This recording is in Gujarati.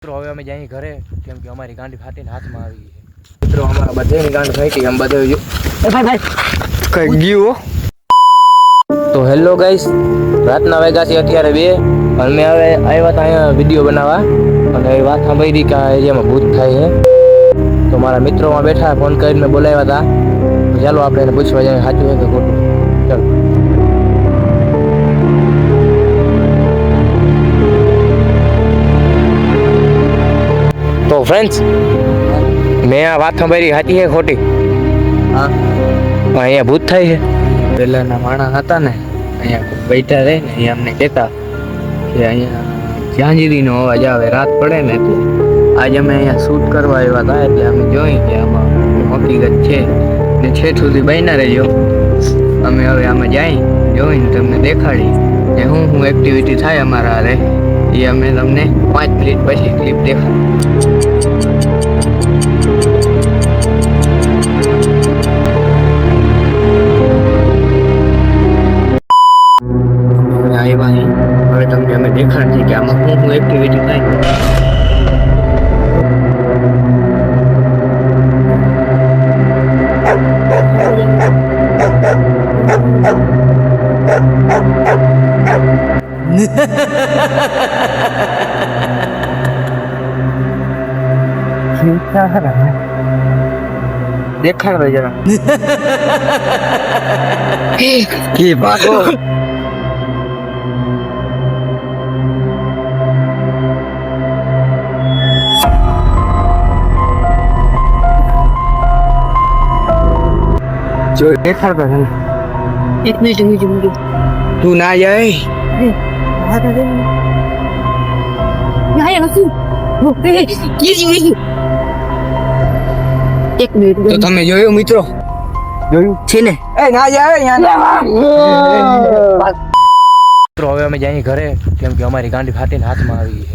મિત્રો હવે અમે જઈએ ઘરે કેમ કે અમારી ગાંડી ફાટીને હાથમાં આવી ગઈ છે. મિત્રો અમારા બધાની ગાંડી ફાટી આમ બધે કઈ ગયું. તો હેલો ગાઈસ, રાતના વાગ્યા છે અત્યારે 2 અને મેં હવે આવ્યા હતા અહીંયા વિડીયો બનાવવા અને એ વાત સાંભળી કે એમાં ભૂત થાય છે. તો મારા મિત્રોમાં બેઠા ફોન કરીને બોલાવ્યા હતા. ચાલો આપણે એને પૂછવા જઈએ સાચું છે કે ખોટું. ચાલો. તો ફ્રેન્ડ્સ, મેં આ વાત સાંભળી સાચી છે ખોટી? હા, અહીંયા ભૂત થાય છે. પહેલાના માણસ હતા ને અહીંયા બેઠા રહે ને એ અમને કહેતા કે અહીંયા ઝાંઝરીનો અવાજ આવે રાત પડે ને એટલે આજે અમે અહીંયા શૂટ કરવા આવ્યા હતા એટલે અમે જોઈ કે આમાં હકીકત છે ને છેક સુધી બન્યા રહેજો. અમે હવે આમાં જઈ જોઈને તમને દેખાડી કે હું એક્ટિવિટી થાય અમારા હારે એ અમે તમને 5 મિનિટ પછી ક્લિપ દેખાડી. હવે તમને અમે દેખાડશે કે આમાં શું એક્ટિવિટી થાય. દેખાડ જરા કે ભાગો. જો દેખાડતો છે. એક મિનિટ તું ના જાય. એક મિનિટ તો તમે જોયું મિત્રો? જોયું છે ને? એ ના જાય. મિત્રો હવે અમે જઈએ ઘરે કેમ કે અમારી ગાંડી ફાટીને હાથમાં આવી ગઈ છે.